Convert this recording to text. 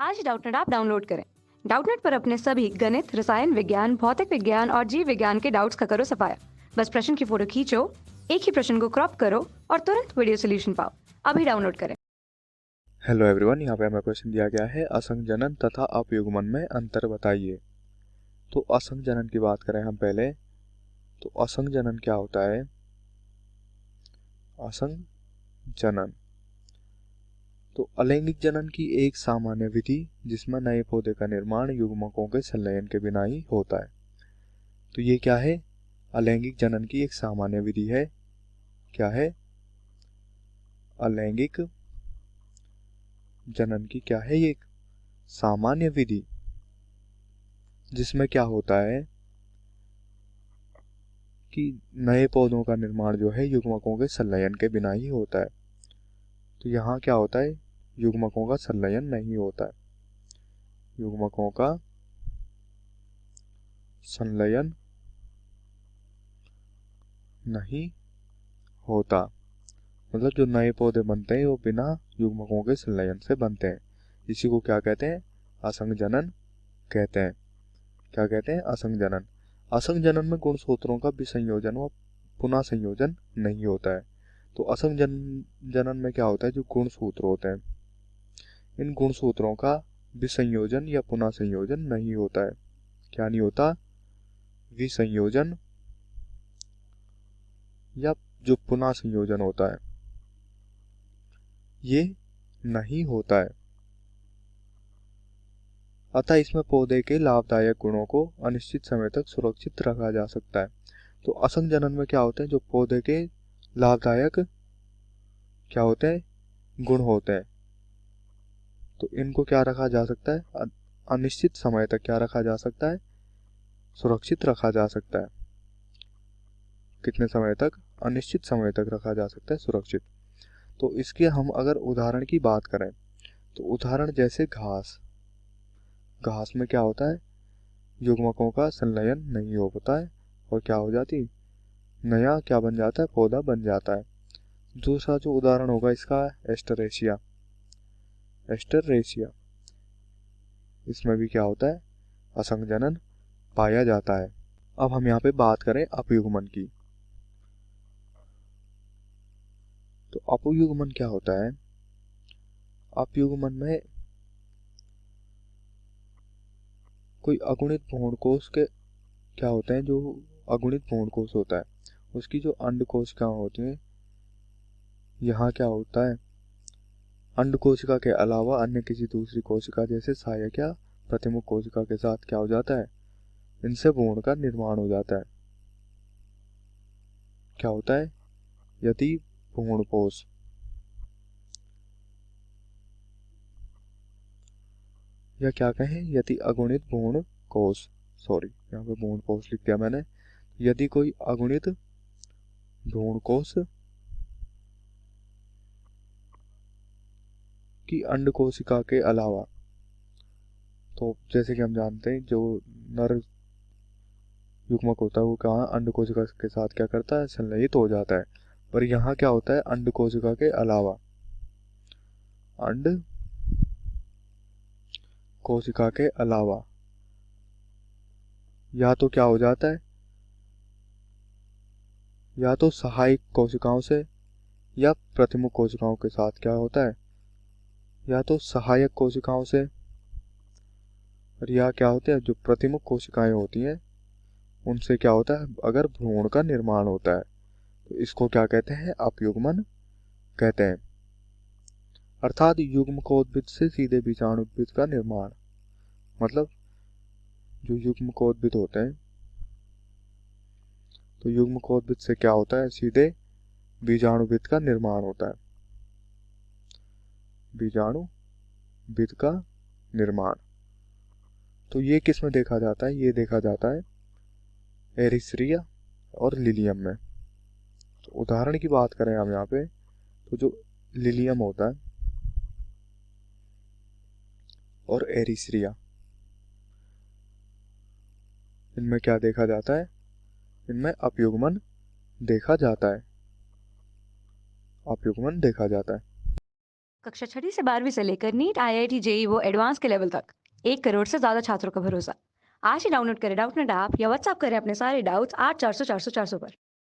आज Doubtnut app download करें। Doubtnut पर अपने सभी गणित, रसायन विज्ञान, भौतिक विज्ञान और जीव विज्ञान के डाउट्स का करो सफाया। बस प्रश्न की फोटो खींचो, एक ही प्रश्न को क्रॉप करो और तुरंत वीडियो सोल्यूशन पाओ। अभी डाउनलोड करें। हेलो एवरीवन, यहाँ पे हमें क्वेश्चन दिया गया है असंजनन तथा अपयुग्मन में अंतर बताइए। तो असंजनन की बात करें हम पहले, तो असंजनन क्या होता है? असंजनन तो अलैंगिक जनन की एक सामान्य विधि जिसमें नए पौधे का निर्माण युग्मकों के संलयन के बिना ही होता है। तो ये क्या है? अलैंगिक जनन की एक सामान्य विधि है। क्या है? अलैंगिक जनन की क्या है? ये एक सामान्य विधि जिसमें क्या होता है कि नए पौधों का निर्माण जो है युग्मकों के संलयन के बिना ही होता है। तो यहाँ क्या होता है? युग्मकों का संलयन नहीं होता है। युग्मकों का संलयन नहीं होता, मतलब जो नए पौधे बनते हैं वो बिना युग्मकों के संलयन से बनते हैं। इसी को क्या कहते हैं? असंजनन कहते हैं। क्या कहते हैं? असंजनन। असंजनन में गुणसूत्रों का विसंयोजन व पुनः संयोजन नहीं होता है। तो असंजनन में क्या होता है? जो गुणसूत्र होते हैं, इन गुणसूत्रों का विसंयोजन या पुनः संयोजन नहीं होता है। क्या नहीं होता? विसंयोजन या जो पुनः संयोजन होता है ये नहीं होता है। अतः इसमें पौधे के लाभदायक गुणों को अनिश्चित समय तक सुरक्षित रखा जा सकता है। तो असंजनन में क्या होते हैं? जो पौधे के लाभदायक क्या होते हैं? गुण होते हैं, तो इनको क्या रखा जा सकता है? अनिश्चित समय तक क्या रखा जा सकता है? सुरक्षित रखा जा सकता है। कितने समय तक? अनिश्चित समय तक रखा जा सकता है सुरक्षित। तो इसके हम अगर उदाहरण की बात करें, तो उदाहरण जैसे घास। घास में क्या होता है? युग्मकों का संलयन नहीं हो पाता है और क्या हो जाती? नया क्या बन जाता है? पौधा बन जाता है। दूसरा जो उदाहरण होगा इसका, एस्टरेशिया। एस्टरेशिया, इसमें भी क्या होता है? असंजनन पाया जाता है। अब हम यहाँ पे बात करें अपयुग्मन की। तो अपयुग्मन क्या होता है? अपयुग्मन में कोई अगुणित भ्रूणकोश के क्या होते हैं? जो अगुणित भ्रूणकोश होता है उसकी जो अंड कोशिकाएं होती हैं, यहाँ क्या होता है? अंड कोशिका के अलावा अन्य किसी दूसरी कोशिका जैसे सहायक या प्रतिमुख कोशिका के साथ क्या हो जाता है? इनसे भ्रूण का निर्माण हो जाता है। क्या होता है? यदि भ्रूणकोश या क्या कहें, यदि अगुणित भ्रूणकोश, सॉरी यहाँ पे भ्रूणकोश लिख दिया मैंने। यदि कोई अगुणित भ्रूणकोश की अंड कोशिका के अलावा, तो जैसे कि हम जानते हैं जो नर युग्मक होता है वो कहाँ अंड कोशिका के साथ क्या करता है? संलयित हो जाता है। पर यहाँ क्या होता है? अंड कोशिका के अलावा, अंड कोशिका के अलावा या तो क्या हो जाता है? या तो सहायक कोशिकाओं से या प्रतिमुख कोशिकाओं के साथ क्या होता है? या तो सहायक कोशिकाओं से, और या क्या होता है? जो प्रतिमुख कोशिकाएं होती हैं उनसे क्या होता है? अगर भ्रूण का निर्माण होता है तो इसको क्या कहते हैं? अपयुग्मन कहते हैं। अर्थात युग्मकोद्भिद से सीधे बीजाणुद्भिद का निर्माण। मतलब जो युग्मकोद्भिद होते हैं, तो युग्मकोद्भिद से क्या होता है? सीधे बीजाणुभिद का निर्माण होता है। बीजाणुभिद का निर्माण तो ये किस में देखा जाता है? ये देखा जाता है एरिथ्रिया और लिलियम में। तो उदाहरण की बात करें हम यहाँ पे, तो जो लिलियम होता है और एरिथ्रिया, इनमें क्या देखा जाता है? इनमें अपयुग्मन देखा जाता है। अपयुग्मन देखा जाता है। कक्षा 6वीं से 12वीं से लेकर नीट, आईआईटी, जेई वो एडवांस के लेवल तक 1 करोड़ से ज्यादा छात्रों का भरोसा। आज ही डाउनलोड करें डाउटनेट ऐप या व्हाट्सएप करें अपने सारे डाउट्स 8400 400 400 पर।